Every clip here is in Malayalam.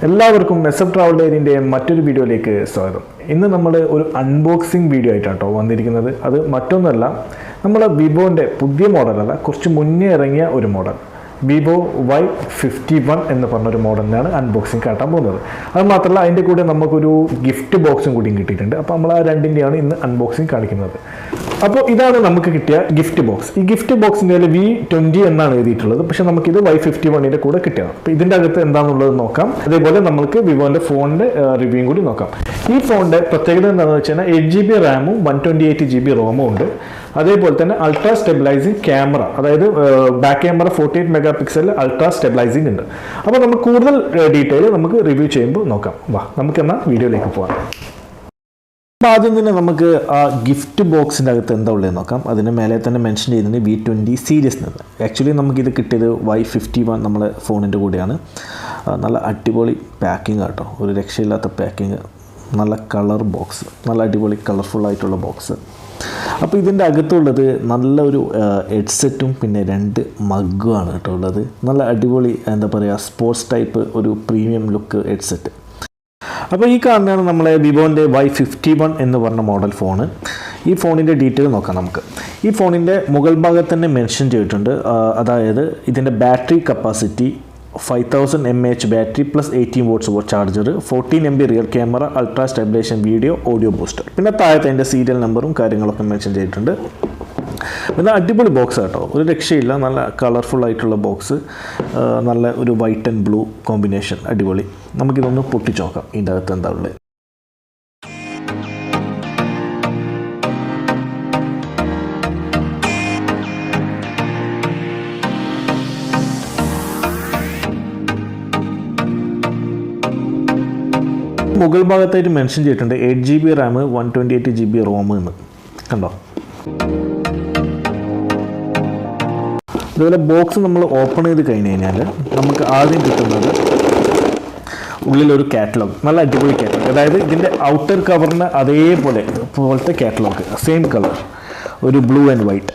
എല്ലാവർക്കും എസ്എഫ് ട്രാവൽ ഡയറിൻ്റെ മറ്റൊരു വീഡിയോയിലേക്ക് സ്വാഗതം. ഇന്ന് നമ്മൾ ഒരു അൺബോക്സിങ് വീഡിയോ ആയിട്ടാണ് കേട്ടോ വന്നിരിക്കുന്നത്. അത് മറ്റൊന്നല്ല, നമ്മുടെ വിവോൻ്റെ പുതിയ മോഡലല്ല, കുറച്ച് മുന്നേ ഇറങ്ങിയ ഒരു മോഡൽ VIVO Y51 എന്ന് പറഞ്ഞൊരു മോഡലിനാണ് അൺബോക്സിങ് കാട്ടാൻ പോകുന്നത്. അത് മാത്രമല്ല, അതിൻ്റെ കൂടെ നമുക്കൊരു ഗിഫ്റ്റ് ബോക്സും കൂടിയും കിട്ടിയിട്ടുണ്ട്. അപ്പോൾ നമ്മൾ ആ രണ്ടിൻ്റെയാണ് ഇന്ന് അൺബോക്സിങ് കാണിക്കുന്നത്. അപ്പോൾ ഇതാണ് നമുക്ക് കിട്ടിയ ഗിഫ്റ്റ് ബോക്സ്. ഈ ഗിഫ്റ്റ് ബോക്സിൻ്റെ V20 എന്നാണ് എഴുതിയിട്ടുള്ളത്, പക്ഷേ നമുക്കിത് Y51ൻ്റെ കൂടെ കിട്ടിയതാണ്. അപ്പോൾ ഇതിൻ്റെ അകത്ത് എന്താണെന്നുള്ളത് നോക്കാം. അതേപോലെ നമുക്ക് വിവോൻ്റെ ഫോണിൻ്റെ റിവ്യൂയും കൂടി നോക്കാം. ഈ ഫോണിൻ്റെ പ്രത്യേകത എന്താണെന്ന് വെച്ച് കഴിഞ്ഞാൽ 8GB റാമും 128GB റോമും ഉണ്ട്. അതേപോലെ തന്നെ അൾട്രാ സ്റ്റെബിലൈസിങ് ക്യാമറ, അതായത് back camera 48 MP ultra stabilising ഉണ്ട്. അപ്പോൾ നമുക്ക് കൂടുതൽ ഡീറ്റെയിൽ നമുക്ക് റിവ്യൂ ചെയ്യുമ്പോൾ നോക്കാം. വാ, നമുക്കെന്നാൽ വീഡിയോയിലേക്ക് പോകാം. അപ്പോൾ ആദ്യം തന്നെ നമുക്ക് ആ ഗിഫ്റ്റ് ബോക്സിൻ്റെ അകത്ത് എന്താ ഉള്ളത് നോക്കാം. അതിന് മേലെ തന്നെ മെൻഷൻ ചെയ്യുന്നത് V20 സീരീസ് നിന്ന്. ആക്ച്വലി നമുക്കിത് കിട്ടിയത് Y51 നമ്മളെ ഫോണിൻ്റെ കൂടെയാണ്. നല്ല അടിപൊളി പാക്കിങ് കേട്ടോ, ഒരു രക്ഷയില്ലാത്ത പാക്കിങ്, നല്ല കളർ ബോക്സ്, നല്ല അടിപൊളി കളർഫുള്ളായിട്ടുള്ള ബോക്സ്. അപ്പോൾ ഇതിൻ്റെ അകത്തുള്ളത് നല്ലൊരു ഹെഡ്സെറ്റും പിന്നെ 2 മഗ്ഗുമാണ് കേട്ടോ ഉള്ളത്. നല്ല അടിപൊളി എന്താ പറയുക, സ്പോർട്സ് ടൈപ്പ് ഒരു പ്രീമിയം ലുക്ക് ഹെഡ്സെറ്റ്. അപ്പോൾ ഈ കാണുന്നതാണ് നമ്മളെ വിവോൻ്റെ Y51 എന്ന് പറഞ്ഞ മോഡൽ ഫോണ്. ഈ ഫോണിൻ്റെ ഡീറ്റെയിൽ നോക്കാം നമുക്ക്. ഈ ഫോണിൻ്റെ മുകൾ ഭാഗത്ത് തന്നെ മെൻഷൻ ചെയ്തിട്ടുണ്ട്. അതായത് ഇതിൻ്റെ battery capacity 5000 mAh battery plus 18 watts charger, 14 MB rear camera, ultra stabilisation video, audio booster. പിന്നെ താഴത്തെ അതിൻ്റെ സീരിയൽ നമ്പറും കാര്യങ്ങളൊക്കെ മെൻഷൻ ചെയ്തിട്ടുണ്ട്. പിന്നെ അടിപൊളി ബോക്സ് കേട്ടോ, ഒരു രക്ഷയില്ല. നല്ല കളർഫുൾ ആയിട്ടുള്ള ബോക്സ്, നല്ല ഒരു വൈറ്റ് ആൻഡ് ബ്ലൂ കോമ്പിനേഷൻ, അടിപൊളി. നമുക്കിതൊന്ന് പൊട്ടിച്ച് നോക്കാം ഇതിൻ്റെ അകത്ത് എന്താ ഉള്ളത്. മുകൾ ഭാഗത്തായിട്ട് മെൻഷൻ ചെയ്തിട്ടുണ്ട് 8GB റാം 128GB റോം എന്ന്, കണ്ടോ. അതുപോലെ ബോക്സ് നമ്മൾ ഓപ്പൺ ചെയ്ത് കഴിഞ്ഞ് കഴിഞ്ഞാൽ നമുക്ക് ആദ്യം കിട്ടുന്നത് ഉള്ളിലൊരു കാറ്റലോഗ്, നല്ല അടിപൊളി കാറ്റലോഗ്. അതായത് ഇതിൻ്റെ ഔട്ടർ കവറിന് പോലത്തെ കാറ്റലോഗ്, സെയിം കളർ, ഒരു ബ്ലൂ ആൻഡ് വൈറ്റ്.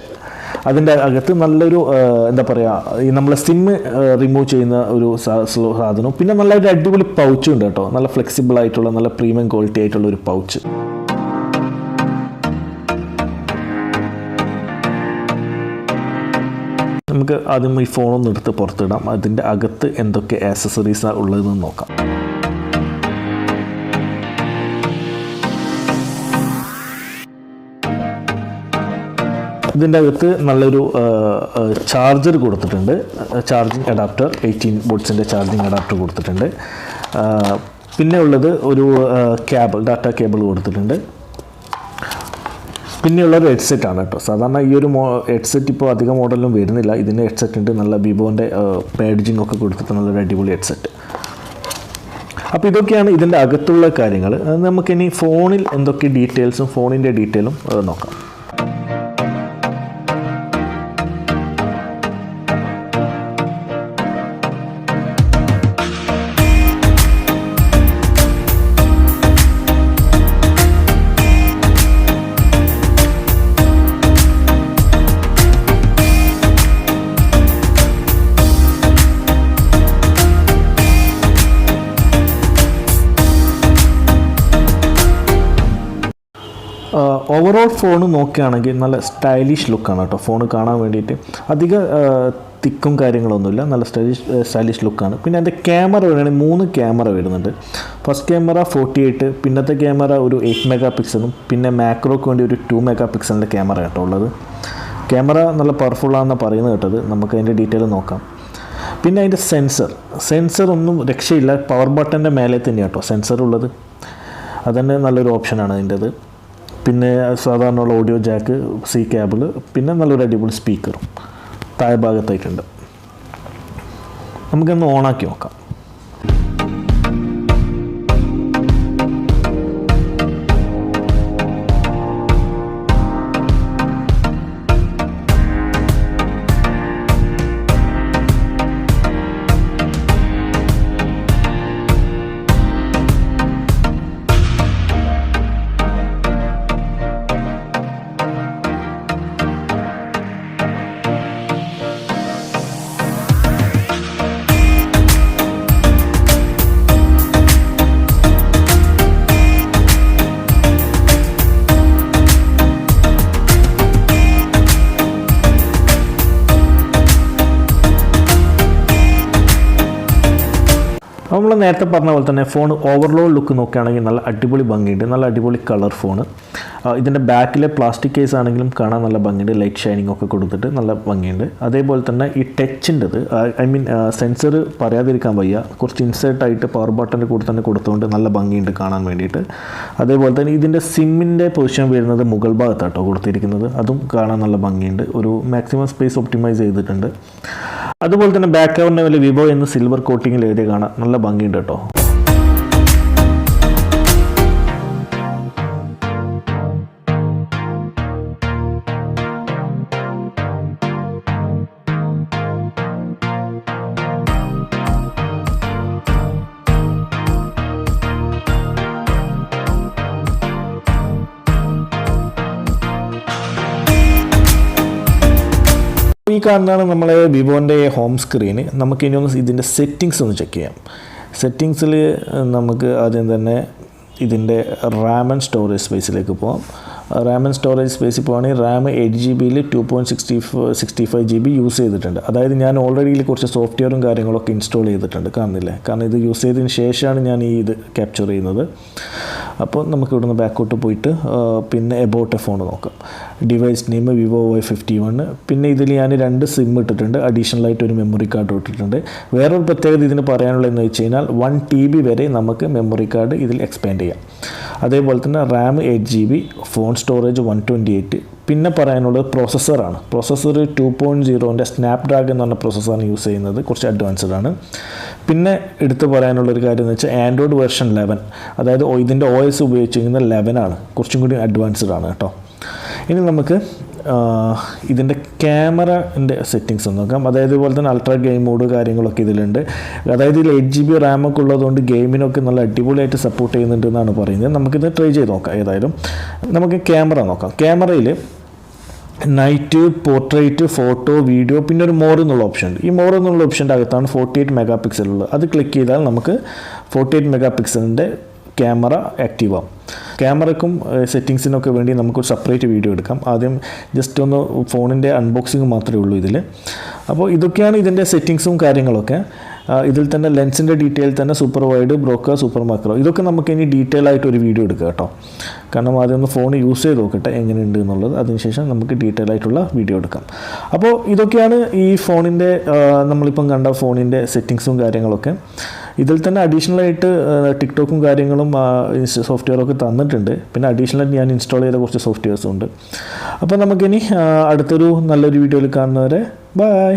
അതിൻ്റെ അകത്ത് നല്ലൊരു എന്താ പറയുക, ഈ നമ്മളെ സിം റിമൂവ് ചെയ്യുന്ന ഒരു സാധനവും, പിന്നെ നല്ലൊരു അടിപൊളി പൗച്ചും ഉണ്ട് കേട്ടോ. നല്ല ഫ്ലെക്സിബിൾ ആയിട്ടുള്ള, നല്ല പ്രീമിയം ക്വാളിറ്റി ആയിട്ടുള്ള ഒരു പൗച്ച്. നമുക്ക് ആദ്യം ഈ ഫോണൊന്നും എടുത്ത് പുറത്തിടാം. അതിൻ്റെ അകത്ത് എന്തൊക്കെ ആക്സസറീസാണ് ഉള്ളതെന്ന് നോക്കാം. ഇതിൻ്റെ അകത്ത് നല്ലൊരു ചാർജർ കൊടുത്തിട്ടുണ്ട്, ചാർജിങ് അഡാപ്റ്റർ, 18 വോൾട്ട്സിൻ്റെ ചാർജിങ് അഡാപ്റ്റർ കൊടുത്തിട്ടുണ്ട്. പിന്നെ ഉള്ളത് ഒരു കേബിൾ, ഡാറ്റ കേബിൾ കൊടുത്തിട്ടുണ്ട്. പിന്നെയുള്ളൊരു ഹെഡ്സെറ്റാണ് കേട്ടോ. സാധാരണ ഈ ഒരു ഹെഡ്സെറ്റ് ഇപ്പോൾ അധികം മോഡലിലും വരുന്നില്ല. ഇതിൻ്റെ ഹെഡ്സെറ്റ് ഉണ്ട്, നല്ല വിവോൻ്റെ പാഡ്ജിങ് ഒക്കെ കൊടുത്തിട്ട് നല്ലൊരു അടിപൊളി ഹെഡ്സെറ്റ്. അപ്പോൾ ഇതൊക്കെയാണ് ഇതിൻ്റെ അകത്തുള്ള കാര്യങ്ങൾ. നമുക്കിനി ഫോണിൽ എന്തൊക്കെ ഡീറ്റെയിൽസും ഫോണിൻ്റെ ഡീറ്റെയിലും നോക്കാം. ഓവറോൾ ഫോൺ നോക്കുകയാണെങ്കിൽ നല്ല സ്റ്റൈലിഷ് ലുക്കാണ് കേട്ടോ. ഫോൺ കാണാൻ വേണ്ടിയിട്ട് അധികം തിക്കും കാര്യങ്ങളൊന്നുമില്ല, നല്ല സ്റ്റൈലിഷ് ലുക്കാണ്. പിന്നെ അതിൻ്റെ ക്യാമറ വരുകയാണെങ്കിൽ 3 ക്യാമറ വരുന്നുണ്ട്. ഫസ്റ്റ് ക്യാമറ 48, പിന്നത്തെ ക്യാമറ ഒരു 8 MP, പിന്നെ മാക്രോക്ക് വേണ്ടി ഒരു 2 MP ക്യാമറ കേട്ടോ ഉള്ളത്. ക്യാമറ നല്ല പവർഫുള്ളാണെന്ന് പറയുന്നത് കേട്ടത്. നമുക്ക് അതിൻ്റെ ഡീറ്റെയിൽ നോക്കാം. പിന്നെ അതിൻ്റെ സെൻസർ ഒന്നും രക്ഷയില്ല, പവർ ബട്ടൻ്റെ മേലെ തന്നെയാണ് കേട്ടോ സെൻസർ ഉള്ളത്. അതന്നെ നല്ലൊരു ഓപ്ഷനാണ് അതിൻ്റെത്. പിന്നെ സാധാരണയുള്ള ഓഡിയോ ജാക്ക്, C കേബിൾ, പിന്നെ നല്ലൊരു അടിപൊളി സ്പീക്കറും താഴെ ഭാഗത്തായിട്ടുണ്ട്. നമുക്കൊന്ന് ഓണാക്കി നോക്കാം. അപ്പോൾ നമ്മൾ നേരത്തെ പറഞ്ഞ പോലെ തന്നെ ഫോൺ ഓവർലോഡ് ലുക്ക് നോക്കുകയാണെങ്കിൽ നല്ല അടിപൊളി ഭംഗിയുണ്ട്, നല്ല അടിപൊളി കളർ ഫോൺ. ഇതിൻ്റെ ബാക്കിലെ പ്ലാസ്റ്റിക് കേസ് ആണെങ്കിലും കാണാൻ നല്ല ഭംഗിയുണ്ട്, ലൈറ്റ് ഷൈനിങ് ഒക്കെ കൊടുത്തിട്ട് നല്ല ഭംഗിയുണ്ട്. അതേപോലെ തന്നെ ഈ ടച്ചിൻ്റെത് സെൻസർ പറയാതിരിക്കാൻ വയ്യ, കുറച്ച് ഇൻസേർട്ടായിട്ട് പവർ ബട്ടൻ്റെ കൂടെ തന്നെ കൊടുത്തുകൊണ്ട് നല്ല ഭംഗിയുണ്ട് കാണാൻ വേണ്ടിയിട്ട്. അതേപോലെ തന്നെ ഇതിൻ്റെ സിമ്മിൻ്റെ പൊസിഷൻ വരുന്നത് മുകൾ ഭാഗത്താട്ടോ കൊടുത്തിരിക്കുന്നത്, അതും കാണാൻ നല്ല ഭംഗിയുണ്ട്, ഒരു മാക്സിമം സ്പേസ് ഒപ്റ്റിമൈസ് ചെയ്തിട്ടുണ്ട്. അതുപോലെ തന്നെ ബാക്ക് കവറിൻ്റെ മേലെ വിവോ എന്ന് സിൽവർ കോട്ടിങ്ങിൽ എഴുതി കാണാൻ നല്ല ഭംഗിയുണ്ട് കേട്ടോ. ഈ കാണുന്നതാണ് നമ്മളെ വിവോൻ്റെ ഹോം സ്ക്രീന്. നമുക്ക് ഇനി ഒന്ന് ഇതിൻ്റെ സെറ്റിങ്സ് ഒന്ന് ചെക്ക് ചെയ്യാം. സെറ്റിങ്സിൽ നമുക്ക് ആദ്യം തന്നെ ഇതിൻ്റെ റാം ആൻഡ് സ്റ്റോറേജ് സ്പേസിലേക്ക് പോകാം. റാം ആൻഡ് സ്റ്റോറേജ് സ്പേസിൽ പോകുകയാണെങ്കിൽ റാം 8GB 2.65 GB യൂസ് ചെയ്തിട്ടുണ്ട്. അതായത് ഞാൻ ഓൾറെഡി ഇതിൽ കുറച്ച് സോഫ്റ്റ്വെയറും കാര്യങ്ങളൊക്കെ ഇൻസ്റ്റാൾ ചെയ്തിട്ടുണ്ട്, കാണുന്നില്ലേ? കാരണം ഇത് യൂസ് ചെയ്തതിന് ശേഷമാണ് ഞാൻ ഇത് ക്യാപ്ചർ ചെയ്യുന്നത്. അപ്പോൾ നമുക്ക് ഇവിടുന്ന് ബാക്കോട്ട് പോയിട്ട് പിന്നെ എബൌട്ട് എ ഫോൺ നോക്കാം. Device name Vivo Y51. പിന്നെ ഇതിൽ ഞാൻ 2 സിം ഇട്ടിട്ടുണ്ട്, അഡീഷണലായിട്ട് ഒരു മെമ്മറി കാർഡ് ഇട്ടിട്ടുണ്ട്. വേറൊരു പ്രത്യേകത ഇതിന് പറയാനുള്ളതെന്ന് വെച്ച് കഴിഞ്ഞാൽ 1 TB വരെ നമുക്ക് മെമ്മറി കാർഡ് ഇതിൽ എക്സ്പാൻഡ് ചെയ്യാം. അതേപോലെ തന്നെ റാം 8GB, ഫോൺ സ്റ്റോറേജ് 128. പിന്നെ പറയാനുള്ളത് പ്രോസസ്സറാണ്. പ്രോസസ്സർ 2.0ൻ്റെ സ്നാപ്ഡ്രാഗൺ എന്ന് പറഞ്ഞ പ്രോസസ്സറാണ് യൂസ് ചെയ്യുന്നത്, കുറച്ച് അഡ്വാൻസ്ഡ് ആണ്. പിന്നെ എടുത്ത് പറയാനുള്ളൊരു കാര്യം എന്ന് വെച്ചാൽ ആൻഡ്രോയിഡ് വെർഷൻ 11, അതായത് ഇതിൻ്റെ OS ഉപയോഗിച്ചിരിക്കുന്നത് 11 ആണ്, കുറച്ചും കൂടി അഡ്വാൻസ്ഡ് ആണ് കേട്ടോ. ഇനി നമുക്ക് ഇതിൻ്റെ ക്യാമറൻ്റെ സെറ്റിങ്സ് ഒന്ന് നോക്കാം. അതായത് ഇതുപോലെ തന്നെ അൾട്രാ ഗെയിം മോഡ് കാര്യങ്ങളൊക്കെ ഇതിലുണ്ട്. അതായത് ഇതിൽ 8GB റാമൊക്കെ ഉള്ളതുകൊണ്ട് ഗെയിമിനൊക്കെ നല്ല അടിപൊളിയായിട്ട് സപ്പോർട്ട് ചെയ്യുന്നുണ്ട് എന്നാണ് പറയുന്നത്. നമുക്കിത് ട്രൈ ചെയ്ത് നോക്കാം. ഏതായാലും നമുക്ക് ക്യാമറ നോക്കാം. ക്യാമറയിൽ നൈറ്റ്, പോർട്രേറ്റ്, ഫോട്ടോ, വീഡിയോ, പിന്നെ ഒരു മോർ എന്നുള്ള ഓപ്ഷൻ ഉണ്ട്. ഈ മോർ എന്നുള്ള ഓപ്ഷൻ്റെ അകത്താണ് 48 MP ഉള്ളത്. അത് ക്ലിക്ക് ചെയ്താൽ നമുക്ക് 48 MP ക്യാമറ ആക്റ്റീവ് ആവും. ക്യാമറയ്ക്കും സെറ്റിങ്സിനൊക്കെ വേണ്ടി നമുക്കൊരു സെപ്പറേറ്റ് വീഡിയോ എടുക്കാം. ആദ്യം ജസ്റ്റ് ഒന്ന് ഫോണിൻ്റെ അൺബോക്സിങ് മാത്രമേ ഉള്ളൂ ഇതിൽ. അപ്പോൾ ഇതൊക്കെയാണ് ഇതിൻ്റെ സെറ്റിങ്സും കാര്യങ്ങളൊക്കെ. ഇതിൽ തന്നെ ലെൻസിൻ്റെ ഡീറ്റെയിൽ തന്നെ super wide, broker, super macro, ഇതൊക്കെ നമുക്ക് ഇനി ഡീറ്റെയിൽ ആയിട്ട് ഒരു വീഡിയോ എടുക്കാം കേട്ടോ. കാരണം ആദ്യം ഒന്ന് ഫോൺ യൂസ് ചെയ്ത് നോക്കട്ടെ എങ്ങനെയുണ്ട് എന്നുള്ളത്, അതിനുശേഷം നമുക്ക് ഡീറ്റെയിൽ ആയിട്ടുള്ള വീഡിയോ എടുക്കാം. അപ്പോൾ ഇതൊക്കെയാണ് ഈ ഫോണിൻ്റെ നമ്മളിപ്പം കണ്ട ഫോണിൻ്റെ സെറ്റിങ്സും കാര്യങ്ങളൊക്കെ. ഇതിൽ തന്നെ അഡീഷണലായിട്ട് ടിക്ടോക്കും കാര്യങ്ങളും സോഫ്റ്റ്വെയറൊക്കെ തന്നിട്ടുണ്ട്. പിന്നെ അഡീഷണലായിട്ട് ഞാൻ ഇൻസ്റ്റാൾ ചെയ്ത കുറച്ച് സോഫ്റ്റ്വെയർസും ഉണ്ട്. അപ്പോൾ നമുക്കിനി അടുത്തൊരു നല്ലൊരു വീഡിയോയിൽ കാണുന്നവരെ ബൈ.